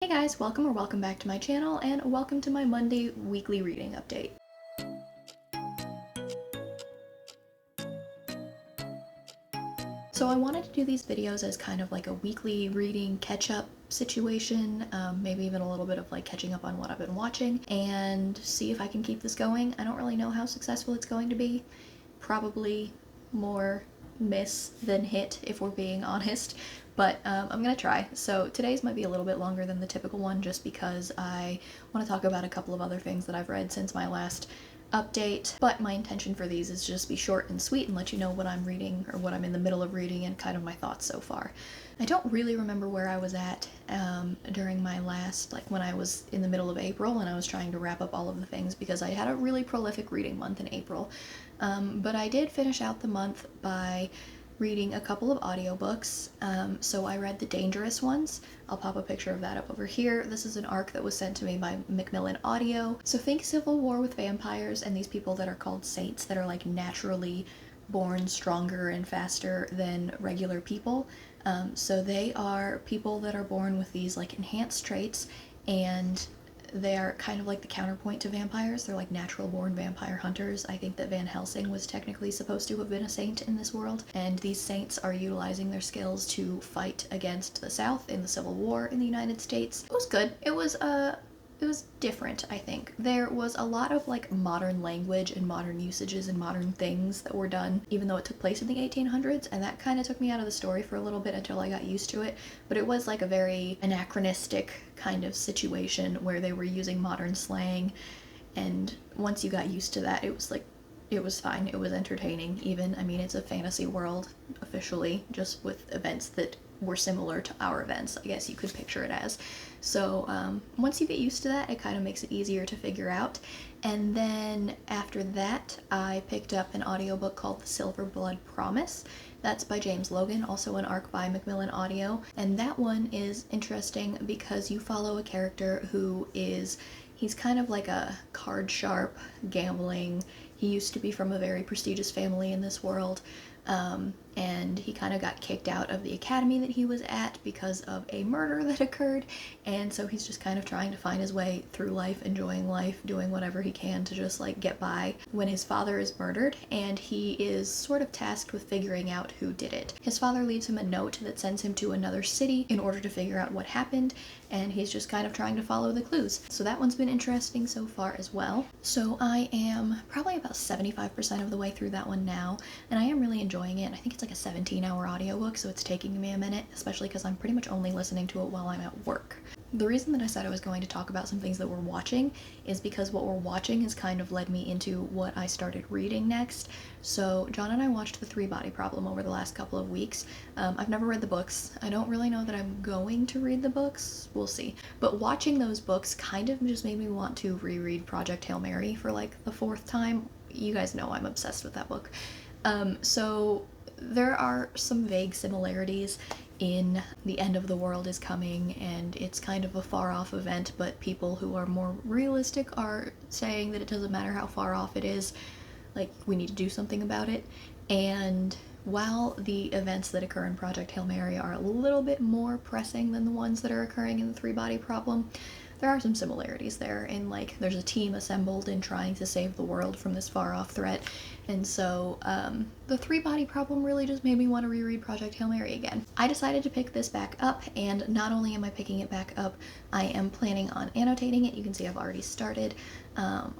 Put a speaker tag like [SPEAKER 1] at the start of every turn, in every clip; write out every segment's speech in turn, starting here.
[SPEAKER 1] Hey guys, welcome or welcome back to my channel, and welcome to my Monday weekly reading update. So I wanted to do these videos as kind of like a weekly reading catch-up situation, maybe even a little bit of like catching up on what I've been watching, and see if I can keep this going. I don't really know how successful it's going to be. Probably more miss than hit, if we're being honest, but I'm gonna try. So today's might be a little bit longer than the typical one just because I want to talk about a couple of other things that I've read since my last update, but my intention for these is just be short and sweet and let you know what I'm reading or what I'm in the middle of reading and kind of my thoughts so far. I don't really remember where I was at during my last, like when I was in the middle of April and I was trying to wrap up all of the things because I had a really prolific reading month in April. But I did finish out the month by reading a couple of audiobooks. So I read The Dangerous Ones. I'll pop a picture of that up over here. This is an arc that was sent to me by Macmillan Audio. So think Civil War with vampires and these people that are called saints that are like naturally born stronger and faster than regular people. So they are people that are born with these like enhanced traits, and they are kind of like the counterpoint to vampires. They're like natural born vampire hunters. I think that Van Helsing was technically supposed to have been a saint in this world, and these saints are utilizing their skills to fight against the South in the Civil War in the United States. It was good. It was different, I think. There was a lot of like modern language and modern usages and modern things that were done, even though it took place in the 1800s, and that kind of took me out of the story for a little bit until I got used to it. But it was like a very anachronistic kind of situation where they were using modern slang, and once you got used to that, it was like, it was fine. It was entertaining even. I mean, it's a fantasy world officially, just with events that were similar to our events, I guess you could picture it as. So once you get used to that, it kind of makes it easier to figure out. And then after that, I picked up an audiobook called The Silver Blood Promise. That's by James Logan, also an arc by Macmillan Audio. And that one is interesting because you follow a character who is, he's kind of like a card sharp, gambling. He used to be from a very prestigious family in this world. And he kind of got kicked out of the academy that he was at because of a murder that occurred, and so he's just kind of trying to find his way through life, enjoying life, doing whatever he can to just like get by when his father is murdered, and he is sort of tasked with figuring out who did it. His father leaves him a note that sends him to another city in order to figure out what happened, and he's just kind of trying to follow the clues. So that one's been interesting so far as well. So I am probably about 75% of the way through that one now, and I am really enjoying it. I think it's like a 17-hour audiobook, so it's taking me a minute, especially because I'm pretty much only listening to it while I'm at work. The reason that I said I was going to talk about some things that we're watching is because what we're watching has kind of led me into what I started reading next. So John and I watched The Three Body Problem over the last couple of weeks. I've never read the books. I don't really know that I'm going to read the books. We'll see. But watching those books kind of just made me want to reread Project Hail Mary for like the fourth time. You guys know I'm obsessed with that book. So there are some vague similarities in the end of the world is coming, and it's kind of a far off event, but people who are more realistic are saying that it doesn't matter how far off it is, like we need to do something about it. And while the events that occur in Project Hail Mary are a little bit more pressing than the ones that are occurring in the Three Body Problem, there are some similarities there, in like there's a team assembled in trying to save the world from this far off threat. And so the Three Body Problem really just made me want to reread Project Hail Mary again. I decided to pick this back up, and not only am I picking it back up, I am planning on annotating it. You can see I've already started.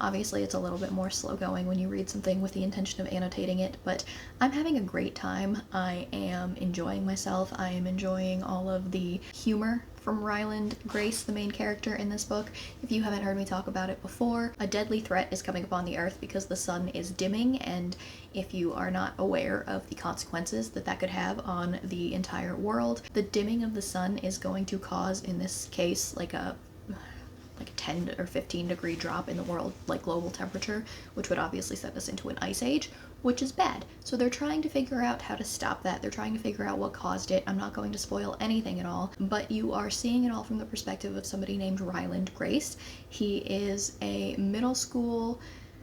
[SPEAKER 1] Obviously it's a little bit more slow going when you read something with the intention of annotating it, but I'm having a great time. I am enjoying myself. I am enjoying all of the humor from Ryland Grace, the main character in this book. If you haven't heard me talk about it before, a deadly threat is coming upon the earth because the sun is dimming, and if you are not aware of the consequences that that could have on the entire world, the dimming of the sun is going to cause, in this case, like a 10 or 15 degree drop in the world, like global temperature, which would obviously send us into an ice age, which is bad. So they're trying to figure out how to stop that. They're trying to figure out what caused it. I'm not going to spoil anything at all, but you are seeing it all from the perspective of somebody named Ryland Grace. He is a middle school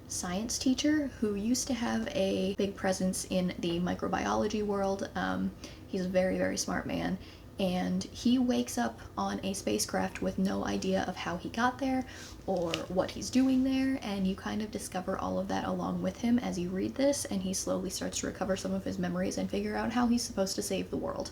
[SPEAKER 1] science teacher who used to have a big presence in the microbiology world. He's a very, very smart man, and he wakes up on a spacecraft with no idea of how he got there or what he's doing there, and you kind of discover all of that along with him as you read this, and he slowly starts to recover some of his memories and figure out how he's supposed to save the world.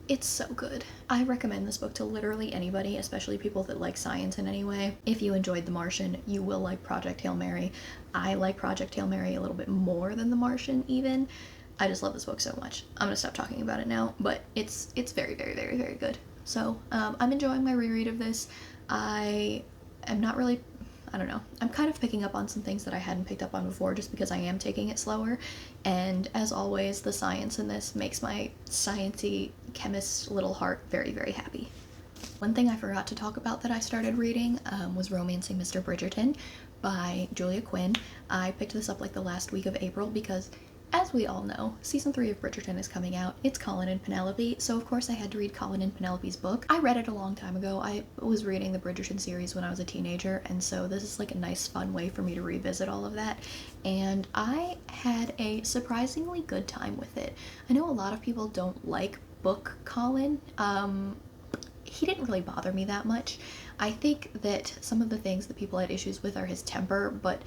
[SPEAKER 1] It's so good. I recommend this book to literally anybody, especially people that like science in any way. If you enjoyed The Martian, you will like Project Hail Mary. I like Project Hail Mary a little bit more than The Martian even. I just love this book so much. I'm gonna stop talking about it now, but it's very, very, very, very good. So I'm enjoying my reread of this. I am not really, I don't know, I'm kind of picking up on some things that I hadn't picked up on before just because I am taking it slower, and as always, the science in this makes my sciencey chemist little heart very, very happy. One thing I forgot to talk about that I started reading was Romancing Mr. Bridgerton by Julia Quinn. I picked this up like the last week of April because, as we all know, season 3 of Bridgerton is coming out. It's Colin and Penelope, so of course I had to read Colin and Penelope's book. I read it a long time ago. I was reading the Bridgerton series when I was a teenager, and so this is like a nice fun way for me to revisit all of that, and I had a surprisingly good time with it. I know a lot of people don't like book Colin. He didn't really bother me that much. I think that some of the things that people had issues with are his temper, but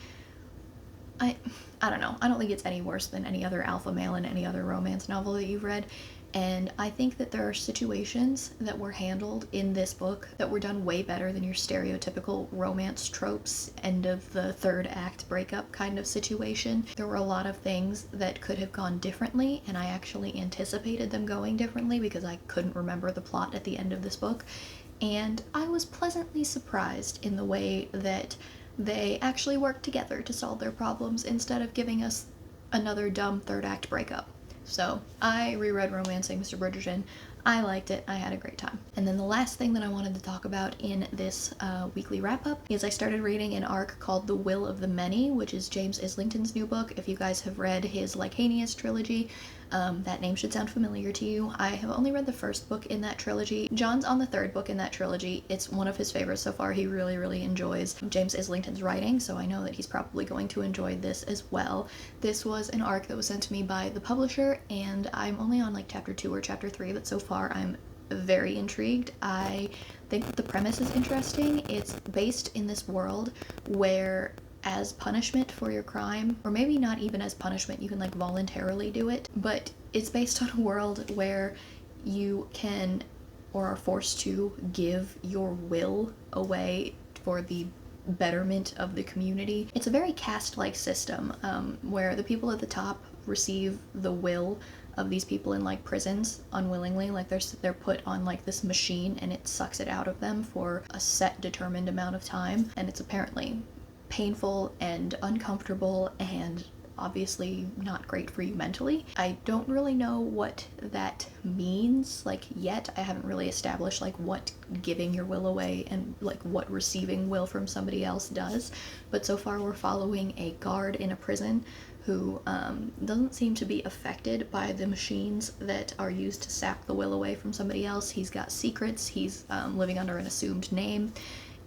[SPEAKER 1] I don't know. I don't think it's any worse than any other alpha male in any other romance novel that you've read. And I think that there are situations that were handled in this book that were done way better than your stereotypical romance tropes, end of the third act breakup kind of situation. There were a lot of things that could have gone differently, and I actually anticipated them going differently because I couldn't remember the plot at the end of this book. And I was pleasantly surprised in the way that they actually worked together to solve their problems instead of giving us another dumb third act breakup. So I reread Romancing Mr. Bridgerton. I liked it. I had a great time. And then the last thing that I wanted to talk about in this weekly wrap-up is I started reading an arc called The Will of the Many, which is James Islington's new book. If you guys have read his Lycaonius trilogy, that name should sound familiar to you. I have only read the first book in that trilogy. John's on the third book in that trilogy. It's one of his favorites so far. He really, really enjoys James Islington's writing, so I know that he's probably going to enjoy this as well. This was an arc that was sent to me by the publisher, and I'm only on like chapter 2 or chapter 3, but so far I'm very intrigued. I think that the premise is interesting. It's based in this world where, as punishment for your crime, or maybe not even as punishment, you can like voluntarily do it, but it's based on a world where you can or are forced to give your will away for the betterment of the community. It's a very caste-like system where the people at the top receive the will of these people in like prisons unwillingly, like they're put on like this machine and it sucks it out of them for a set determined amount of time, and it's apparently painful and uncomfortable and obviously not great for you mentally. I don't really know what that means like yet. I haven't really established like what giving your will away and like what receiving will from somebody else does, but so far we're following a guard in a prison who doesn't seem to be affected by the machines that are used to sap the will away from somebody else. He's got secrets, he's living under an assumed name,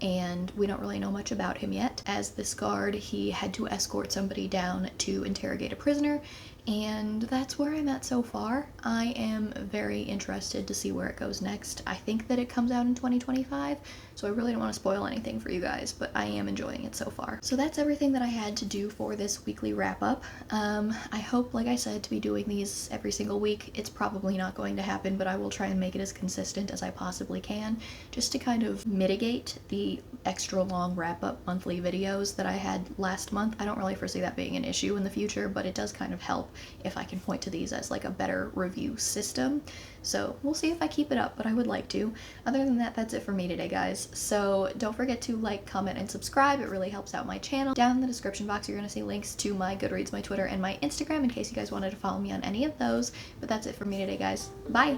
[SPEAKER 1] and we don't really know much about him yet. As this guard, he had to escort somebody down to interrogate a prisoner, and that's where I'm at so far. I am very interested to see where it goes next. I think that it comes out in 2025, so I really don't want to spoil anything for you guys, but I am enjoying it so far. So that's everything that I had to do for this weekly wrap-up. I hope, like I said, to be doing these every single week. It's probably not going to happen, but I will try and make it as consistent as I possibly can, just to kind of mitigate the extra long wrap-up monthly videos that I had last month. I don't really foresee that being an issue in the future, but it does kind of help if I can point to these as like a better review system. So we'll see if I keep it up, but I would like to. Other than that, that's it for me today, guys. So don't forget to like, comment, and subscribe. It really helps out my channel. Down in the description box, you're going to see links to my Goodreads, my Twitter, and my Instagram in case you guys wanted to follow me on any of those. But that's it for me today, guys. Bye!